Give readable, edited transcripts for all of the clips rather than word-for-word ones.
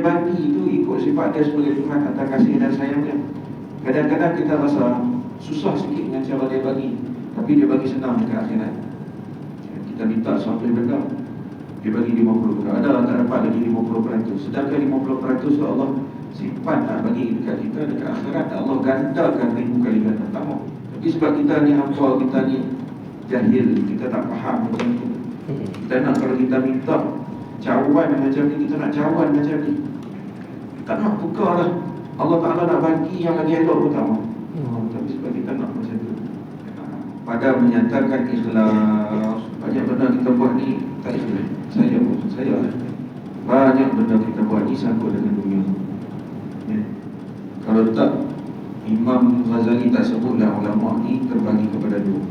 bagi itu ikut sifat dia sebagai Tuhan atas kasih dan sayangnya. Kadang-kadang kita rasa susah sikit dengan cara dia bagi, tapi dia bagi senang dekat akhirat. Kita minta satu benda, dia bagi 50%. Ada tak dapat lagi 50%. Sedangkan 50% Allah simpan nak bagi dekat kita dekat akhirat, Allah gandakan 1000 kali ganda. Tak mau. Tapi sebab kita ni hamba, kita ni jahil, kita tak faham macam tu. Kita nak kalau kita minta cawan macam ni, kita nak cawan macam ni. Tak nak tukar lah. Allah Ta'ala nak bagi yang lagi elok pun tak mau. Tapi sebab kita nak macam tu. Pada menyatakan ikhlas. Banyak benda kita buat ni tak ikhlas. Saya lah. Banyak benda kita buat ni sangkut dengan dunia. Ya. Kalau tak, Imam Ghazali tak sebutlah ulama ni terbagi kepada dua.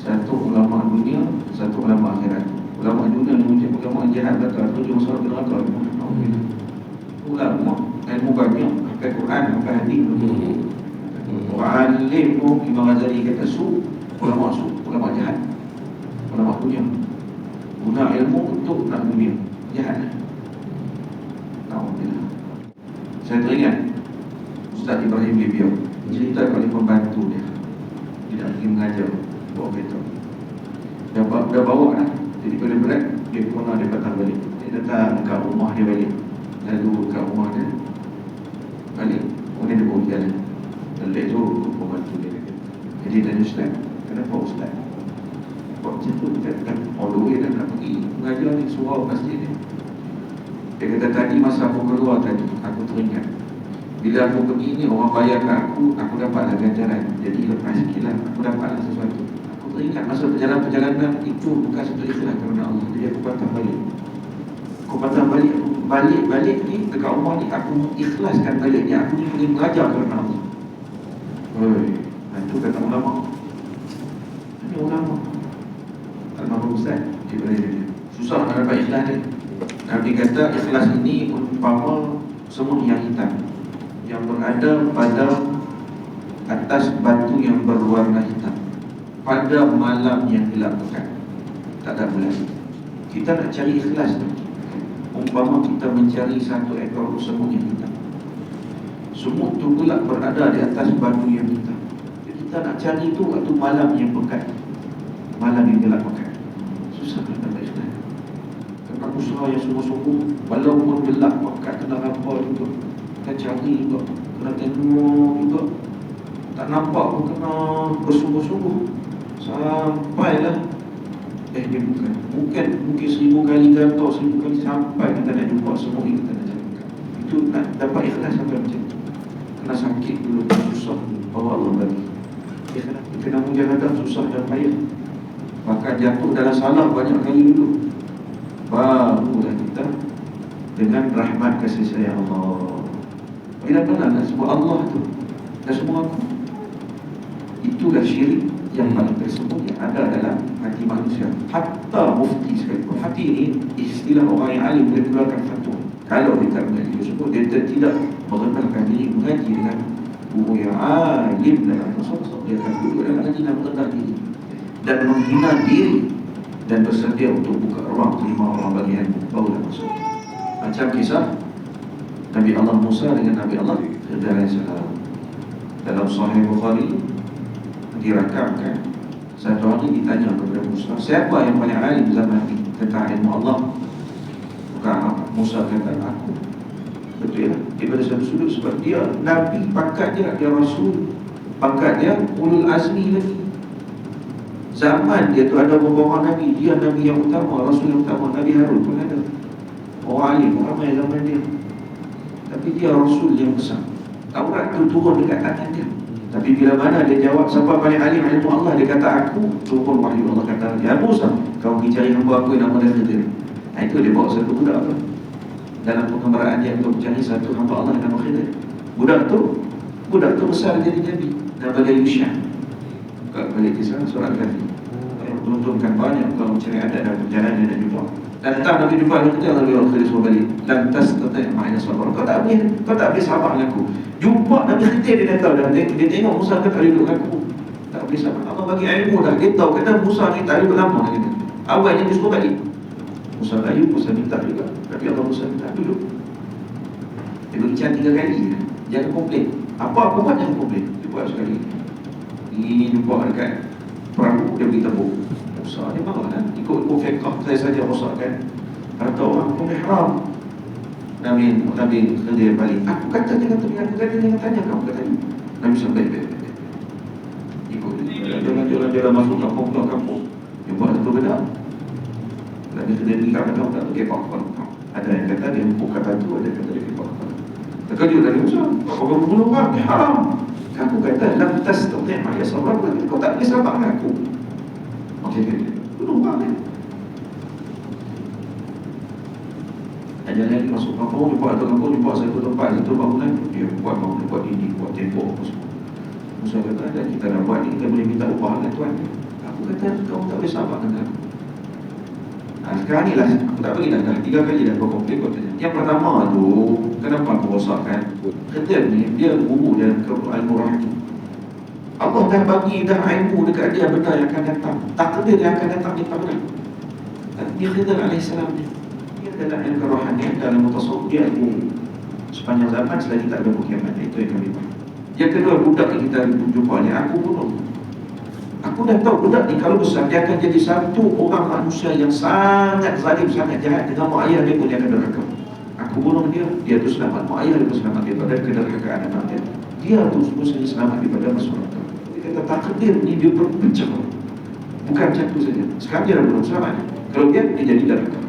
Satu ulama dunia, satu ulama akhirat. Ulama dunia ni macam ulama jihad kata tujuh masalah neraka. Ulama ilmu banyak, pakai Quran, pakai hadis. Alim tu Imam Ghazali kata ulama jihad, ulama dunia. Guna ilmu untuk nak dunia, jihad. Alhamdulillah. Saya teringat Ustaz Ibrahim Libiau cerita oleh pembantu dia. Dia nak pergi mengajar, bawa kereta. Dah bawa lah. Jadi pada berat, dia kena dia patah balik. Dia datang dekat rumah dia balik. Lalu dekat rumah dia balik, kemudian dia bawa jalan. Lepas tu pembantu dia kata, jadi tanya Ustaz, kenapa Ustaz buat macam tu? Dia kata, all the way dah nak pergi mengajar ni, surau masjid ni. Dia kata, tadi masa aku keluar tadi, aku teringat bila aku pergi ni, orang bayar kat aku dapatlah ganjaran. Jadi lepas sikit lah, aku dapatlah sesuatu. Aku teringat masa perjalanan itu bukan satu ikhlas kerana Allah. Jadi aku patah balik. Aku balik ni dekat rumah ni, aku ikhlaskan baliknya. Aku ni pergi mengajar kerana Allah. Itu kata ulama. Ini ulama. Al-Mahrum Ustaz Ibrahim. Susah nak dapat ikhlas ni. Nabi kata ikhlas ini umpama semut yang hitam yang berada pada atas batu yang berwarna hitam pada malam yang gelap pekat, tak ada bulan. Kita nak cari ikhlas ni, umpama kita mencari satu ekor semut yang hitam. Semut tu pula berada di atas batu yang hitam. Jadi kita nak cari tu waktu malam yang pekat, malam yang gelap pekat. Susah nak dapat ikhlas. Kena usaha yang sungguh-sungguh, walaupun gelap pekat, kena apa juga, kita cari juga, kena tengok juga. Tak nampak pun kena bersungguh-sungguh sampailah. Dia bukan mungkin 1000 kali gantau, 1000 kali sampai kita nak jumpa semua ini, kita nak cari. Itu nak dapat ikhlas sampai macam tu. Kena sakit dulu, susah bawa Allah bagi. Kena mujahadah, susah dan payah. Bahkan jatuh dalam salah banyak kali dulu, barulah kita dengan rahmat kasih sayang Allah. Bila benar sebab Allah tu dan semua aku. Itulah syirik yang paling tersembunyi yang ada dalam hati manusia. Hatta mufti sekalipun. Hati ini istilah orang yang alim boleh keluarkan fatwa. Kalau dia tak mengaji tersebut, dia tidak mengenalkan diri mengaji dengan guru yang alim dalam tasawuf, dia akan duduk dalam ngaji dan mengenal diri dan menghina diri dan bersedia untuk buka ruang terima orang bagi ilmu, barulah masuk. Macam kisah Nabi Allah Musa dengan Nabi Allah Khidir alaihissalam. Dalam Sahih Bukhari dirakamkan, satu hari ditanya kepada Musa, siapa yang paling alim zaman ini tentang ilmu Allah? Maka Musa kata, aku. Betul ya? Daripada satu sudut sebab dia Nabi, pangkat dia Rasul, pangkat dia Ulul Azmi lagi. Zaman dia tu ada beberapa Nabi, dia Nabi yang utama, Rasul yang utama. Nabi Harun pun ada, orang alim, ramai zaman dia. Tapi dia Rasul yang besar. Taurat tu turun dekat tangan dia. Tapi bila mana dia jawab siapa paling alim ilmu Allah, dia kata aku. Turun wahyu Allah kata, ya Musa, kau pergi cari hamba aku yang nama dia Khidir. Itu dia bawa satu budak apa dalam pengembaraan dia untuk mencari satu hamba Allah yang nama Khidir. Budak tu besar jadi Nabi, nama dia Yusha. Buka balik kisah surat Kahfi. Tuntunkan banyak kalau mencari adat dan perjalanan dan jumpa. Datang Nabi jumpa dengan kita, Nabi Allah Khidir suruh balik. Lantas tentang ma'ina sabar. Kau tak boleh sabar dengan aku. Jumpa Nabi Khidir, dia tahu dah. Dia tengok Musa kata duduk dengan aku, tak boleh sabar. Allah bagi ilmu dah. Dia tahu kata Musa ni tak duduk lama lagi. Awalnya dia suruh balik. Musa layu, Musa minta juga. Tapi Allah Musa minta duduk. bincang 3 kali. Jangan komplain. Apa aku buat jangan komplain. Dia buat sekali. Ini jumpa dekat perahu, dia beri tepuk. Besar dia marah kan. Ikut fiqah saya saja rosakkan harta orang, hukum haram. Nabi Khidir balik. Aku kata jangan tanya kamu kata ni. Nabi sampai ikut jalan masuk kampung. Jumpa satu bedak. Nabi Khidir ni kata kamu tak pakai pakaian. Ada yang kata dia empuk kata tu, ada yang kata dia pakai pakaian. Terkejut dari Musa. Kau bunuh orang, haram. Aku kata lam tastati' ma'iya sabra. Kau tak boleh sabar dengan aku. Okey, bunuh orang kan. Ada lagi masuk kampung, jumpa satu tempat, satu bangunan. Dia buat bangunan, buat ini, buat tembok apa semua. Musa kata, ada kita dah buat ni, kita boleh minta upah dengan tuan. Aku kata, kau tak boleh sabar dengan aku. Sekarang ni lah, aku tak bagi dah 3 kali dah kau komplain kau tanya. Yang pertama tu, kenapa aku rosakkan? Khidir ni, dia guru dalam Al-Quran. Allah dah bagi dah ilmu dekat dia benda yang akan datang. Takdir yang akan datang ni tak benar. Dia Khidir AS ni, dia dalam ilmu kerohanian, dalam mutasawuf, dia ilmu sepanjang zaman selagi tak ada kiamat. Itu yang kami faham. Yang kedua, budak yang kita jumpa ni, aku bunuh. Aku dah tahu budak ni kalau besar dia akan jadi satu orang manusia yang sangat zalim, sangat jahat. Dengan mak ayah dia pun dia akan derhaka. Aku bunuh dia, dia tu selamat. Mak ayah dia pun selamat daripada kederhakaan anak dia. Dia tu semua selamat daripada masuk neraka. Dia kata takdir ni dia berpecah. Bukan macam tu saja. Sekarang dia dah belum selamat. Kalau dia jadi derhaka.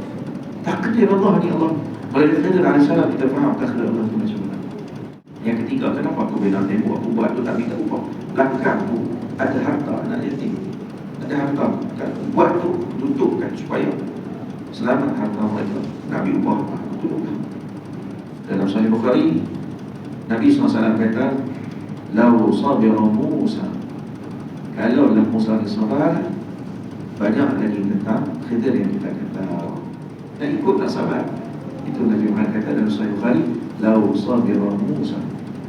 Takdir Allah ni Allah. Kalau dia Khidir AS kita faham takdir Allah tu macam mana. Yang ketiga, kenapa aku bina tembok? Aku buat tu tak minta upah. Belakangku ada harta anak yatim, ada harta kan? Buat tu tutupkan supaya selamat harta mereka. Nabi ubah tutupkan. Dalam Sahih Bukhari, Nabi SAW kata, "Lau sabira Musa." Kalau Musa sabar, banyak lagi tentang Khidir yang kita kata. Dan ikutlah sabar. Itu Nabi Muhammad kata dalam Sahih Bukhari, "Lau sabira Musa."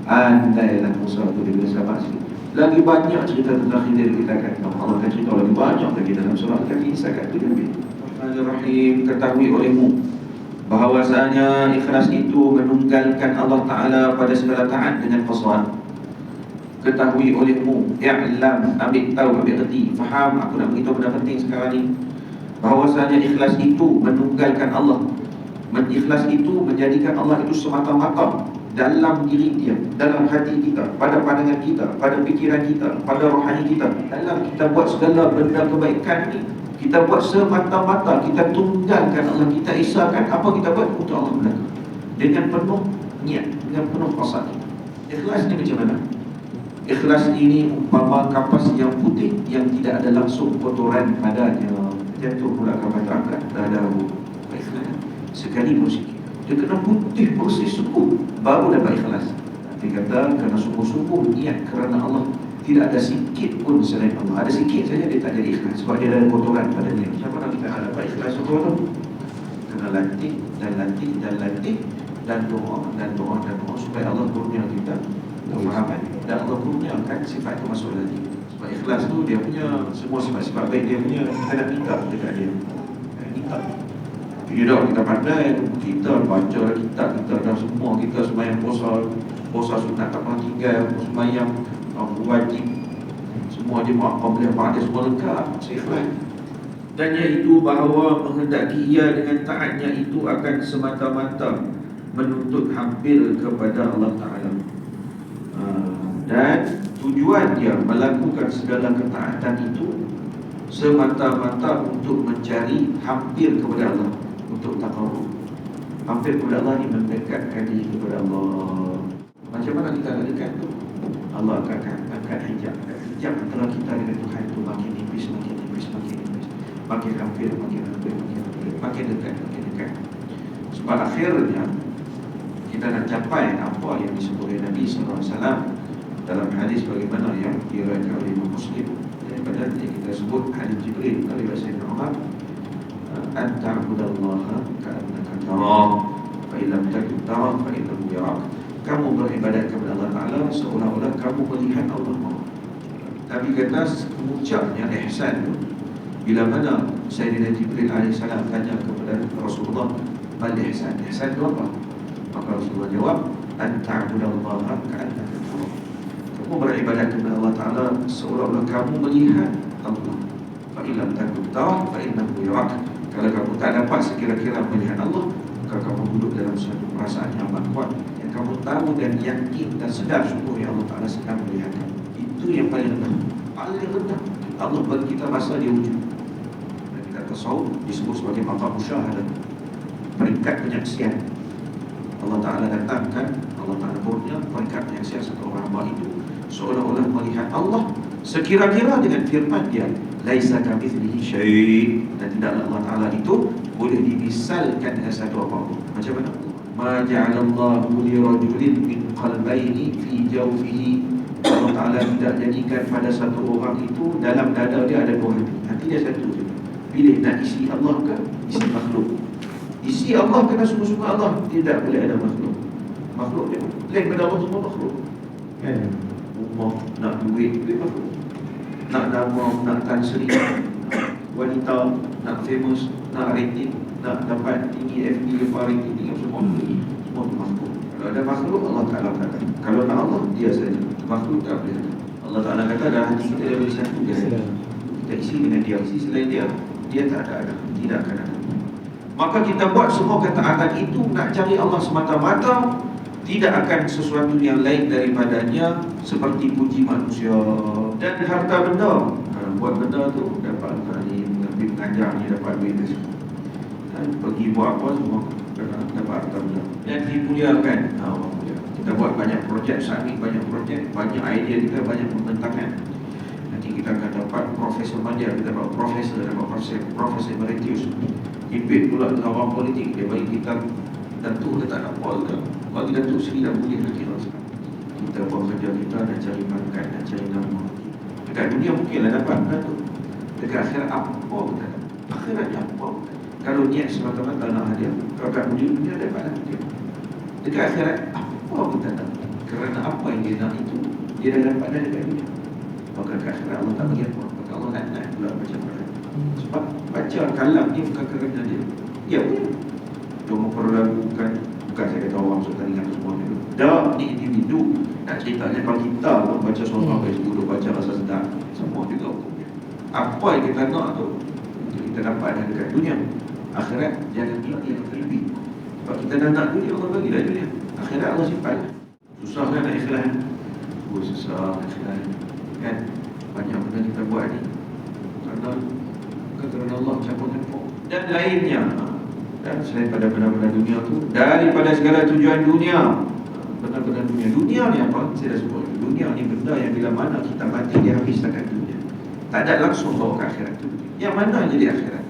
Andailah Musa itu dia sabar sikit. Lagi banyak cerita tentang Khidir kita akan Allah akan cerita lagi banyak lagi dalam surah Al-Kahfi. Sekat itu Nabi. Bismillahirrahmanirrahim. Ketahui olehmu bahawasanya ikhlas itu menunggalkan Allah Ta'ala pada segala taat dengan fasad. Ketahui olehmu, i'lam, ambil tahu, ambil reti, faham. Aku nak beritahu benda penting sekarang ni. Bahawasanya ikhlas itu menunggalkan Allah. Ikhlas itu menjadikan Allah itu semata-mata dalam diri dia, dalam hati kita, pada pandangan kita, pada fikiran kita, pada rohani kita. Dalam kita buat segala benda kebaikan ni, kita buat semata-mata, kita tunggalkan Allah, kita isahkan apa kita buat untuk Allah belaka. Dengan penuh niat, dengan penuh qasad. Ikhlas ni macam mana? Ikhlas ini umpama kapas yang putih yang tidak ada langsung kotoran padanya. Jatuh pula kapas terangkat, dah ada ikhlas. Sekali musik dia kena putih bersih sungguh, baru dapat ikhlas. Dia kata kerana sungguh-sungguh niat kerana Allah, tidak ada sikit pun selain Allah. Ada sikit saja dia tak jadi ikhlas sebab dia ada kotoran pada dia. Macam mana kita dapat ikhlas itu? Kena latih dan doa supaya Allah kurnia kita kefahaman dan Allah kurniakan sifat itu masuk lagi. Sebab ikhlas tu dia punya semua sifat-sifat baik dia punya, kita nak minta dekat dia. Minta. Tidak kita pandai, kita baca kitab, kita dah semua, kita sembahyang puasa sunat tak pernah tinggal, sembahyang wajib, semua jemaah qabliyah ba'da semua lengkap, seikhlas. Dan iaitu bahawa menghendaki ia dengan taatnya itu akan semata-mata menuntut hampir kepada Allah Ta'ala. Dan tujuan dia melakukan segala ketaatan itu semata-mata untuk mencari hampir kepada Allah, untuk taqarrub. Hampir kepada Allah ni mendekatkan diri kepada Allah. Macam mana kita nak dekat tu? Allah akan angkat hijab. Hijab antara kita dengan Tuhan tu makin nipis. Makin hampir, makin dekat. Sebab akhirnya kita nak capai apa yang disebut oleh Nabi SAW dalam hadis bagaimana yang diriwayatkan oleh Imam Muslim, daripada yang kita sebut hadis Jibril dari Sayyidina Umar, "Anta'budallaha ka'annaka tarah, fa in lam takun tarah fa innahu yarak." Kamu beribadat kepada Allah Ta'ala seolah-olah kamu melihat Allah. Nabi kata puncaknya ihsan tu bila mana Sayyidina Jibril AS tanya kepada Rasulullah, "Mal ihsan?" Ihsan itu apa? Maka Rasulullah jawab, an ta'budallaha ka'annaka tarahu. Kamu beribadat kepada Allah Ta'ala seolah-olah kamu melihat Allah. Fa illam takun tarahu fa innahu yarak. Kalau kamu tak dapat sekira-kira melihat Allah, maka kamu duduk dalam satu perasaan yang amat kuat, yang kamu tahu dan yakin dan sedar sungguhnya Allah Ta'ala sedang melihat kamu. Itu yang paling rendah. Paling rendah Allah bagi kita masa dia wujud. Dan kita tasawuf disebut sebagai maqam musyahadah, peringkat penyaksian. Allah Ta'ala datangkan, Allah Ta'ala kurnia peringkat penyaksian satu orang hamba itu seolah-olah melihat Allah sekira-kira dengan firman dia, laisa kamitslihi syai', dan tidaklah Allah Ta'ala itu boleh dimisalkan dengan satu apa-apa. Macam mana? Ma ja'alallahu li rajulin min qalbayni fi jawfihi. Allah Ta'ala tidak jadikan pada satu orang itu dalam dada dia ada dua hati. Hati dia satu je. Pilih nak isi Allah ke isi makhluk. Isi Allah kena sungguh-sungguh Allah, tidak boleh ada makhluk. Makhluk dia lain pada Allah, semua makhluk. Kan? Rumah, nak duit makhluk. Nak nama, nak tansri, wanita, nak famous, nak rating, nak dapat tinggi FD, rating tinggi, semua makhluk. Kalau ada makhluk, Allah Ta'ala kata. Kalau nak Allah, dia saja. Makhluk tak boleh. Allah Ta'ala kata dalam hati kita dia boleh satu dia. Kita isi dengan dia, isi selain dia, dia tak ada, tidak akan ada. Maka kita buat semua ketaatan itu nak cari Allah semata-mata, tidak akan sesuatu yang lain daripadanya, seperti puji manusia dan harta benda. Buat benda tu dapat ni, mengambil pengajar ni dapat duit dia semua. Dan pergi buat apa semua dapat harta benda. Dan dimuliakan Allah mulia. Kita buat banyak projek, submit banyak projek, banyak idea kita, banyak pembentangan. Nanti kita akan dapat profesor madia, kita dapat profesor emeritus. Impit pula dengan orang politik, dia bagi kita Datuk dia tak nak apa. Bagi Datuk Seri dah boleh lagi lah. Kita buat kerja kita dan cari pangkat dan cari nama. Dekat dunia mungkinlah dapat Datuk. Dekat akhirat apa kita dapat? Akhiratnya apa? Kalau niat semata-mata nak hadiah, kalau kat dunia dapat hadiah. Dekat akhirat apa kita dapat? Kerana apa yang dia nak itu dia dah dapat dah dekat dunia. Maka dekat akhirat Allah tak bagi apa. Maka Allah nak pula baca Quran. Sebab baca kalam ni bukan kerana dia. Ya punya. Cuma perlakukan, bukan saya kata orang suka ingat semua itu. Dah ni individu. Nak ceritanya kalau kita pun baca surah Facebook, baca rasa sedap, semua juga hukumnya. Apa yang kita nak tu kita dapat dah dekat dunia. Akhirat jangan pilih yang terlebih. Sebab kita dah nak dunia, Allah bagi dah dunia. Akhirat Allah simpan. Susah kan nak ikhlas? Susah nak ikhlas. Kan? Banyak benda kita buat ni kerana Allah campur campur dan lainnya. Dan selain pada benda-benda dunia tu, daripada segala tujuan dunia, benda-benda dunia ni apa? Saya dah sebut. Dunia ni benda yang bila mana kita mati dia habis setakat dunia. Tak ada langsung bawa ke akhirat tu. Yang mana jadi akhirat?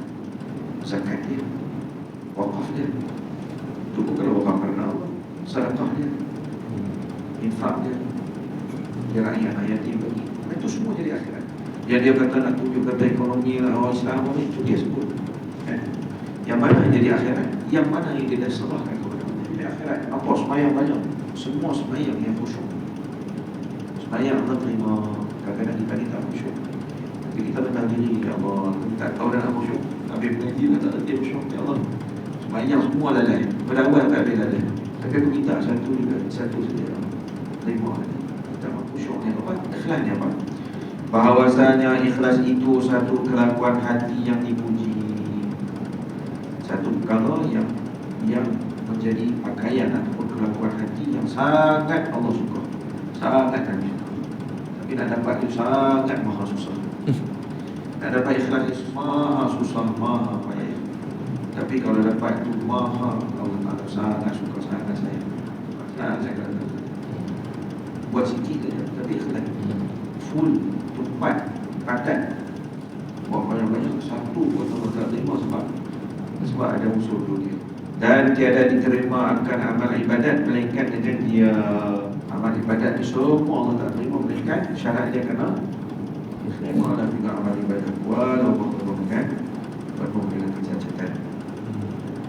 Zakat dia, wakaf dia. Itu bukan wakaf kerana Allah. Sedekah dia, infak dia, dia rakyat yatim bagi. Itu semua jadi akhirat. Yang dia kata nak tunjuk kata ekonomi orang Islam itu dia sebut. Yang mana yang jadi akhirat? Yang mana yang dia dah serahkan kepada Allah? Jadi akhirat. Apa sembahyang banyak? Semua sembahyang yang khusyuk. Sembahyang Allah terima. Kadang-kadang kita ni tak khusyuk. Tapi kita benar diri, ya Allah, kita tak tahu dah nak khusyuk. Tapi pengaji kata dia khusyuk, ya Allah. Sembahyang semua lalai. Pada awal tak ada lalai. Tapi aku minta satu juga, satu saja. Terima. Kita nak khusyuk ni apa? Ikhlas ni apa? Bahawasanya ikhlas itu satu kelakuan hati yang dipuji, satu perkara yang menjadi pakaian ataupun kelakuan hati yang sangat Allah suka, sangat kami suka. Tapi nak dapat itu sangat maha susah. Nak dapat ikhlas itu maha susah, maha payah. Tapi kalau dapat itu maha Allah Ta'ala sangat suka, sangat sayang. Sangat saya kata buat sikit saja, tapi ikhlas full, tempat, padat. Buat banyak-banyak, satu betul-betul tak terima sebab ada unsur dunia. Dan tiada diterima akan amal ibadat melainkan dengan dia. Amal ibadat itu semua Allah tak terima melainkan syarat dia kena terima dan juga amal ibadat walaupun penuh dengan kecacatan.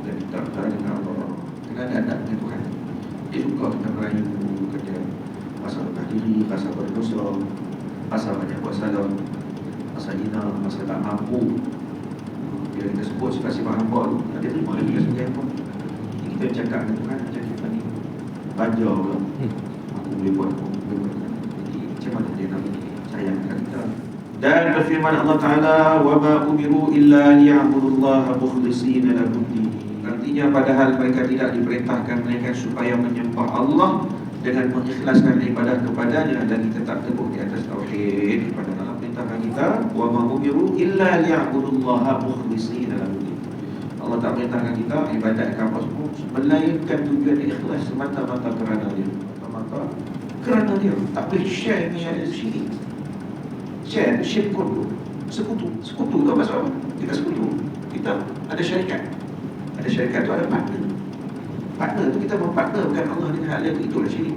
Dan kita bertanya dengan Allah, kena ada adab dengan Tuhan. Dia suka kita merayu kerja pasal lupa diri, pasal berdosa, pasal banyak buat salah, pasal hina, pasal tak mampu. Bila kita sebut sekasih hamba tu, dia terima lagi sebagai hamba. Kita cakap dengan Tuhan macam kita ni. baja ke, aku boleh buat, aku boleh buat. Jadi macam mana dia nak sayangkan kita? Dan berfirman Allah Ta'ala, وَمَا أُمِرُوا إِلَّا لِيَعْبُدُوا اللَّهَ مُخْلِصِينَ لَهُ الدِّينَ. Artinya padahal mereka tidak diperintahkan melainkan supaya menyembah Allah dengan mengikhlaskan ibadah kepadanya dan tetap teguh di atas tauhid. Pada dalam perintahkan kita, وَمَا أُمِرُوا إِلَّا لِيَعْبُدُوا اللَّهَ مُخْلِصِينَ لَهُ الدِّينَ. Allah tak perintahkan kita ibadatkan apa semua melainkan tujuan ikhlas semata-mata kerana dia, semata-mata kerana dia. Tak boleh share dengan syirik. Share, syirkun tu sekutu. Sekutu tu pasal apa? Kita sekutu. Kita ada syarikat. Ada syarikat tu ada partner. Partner tu kita berpartnerkan Allah dengan hal yang itulah syirik.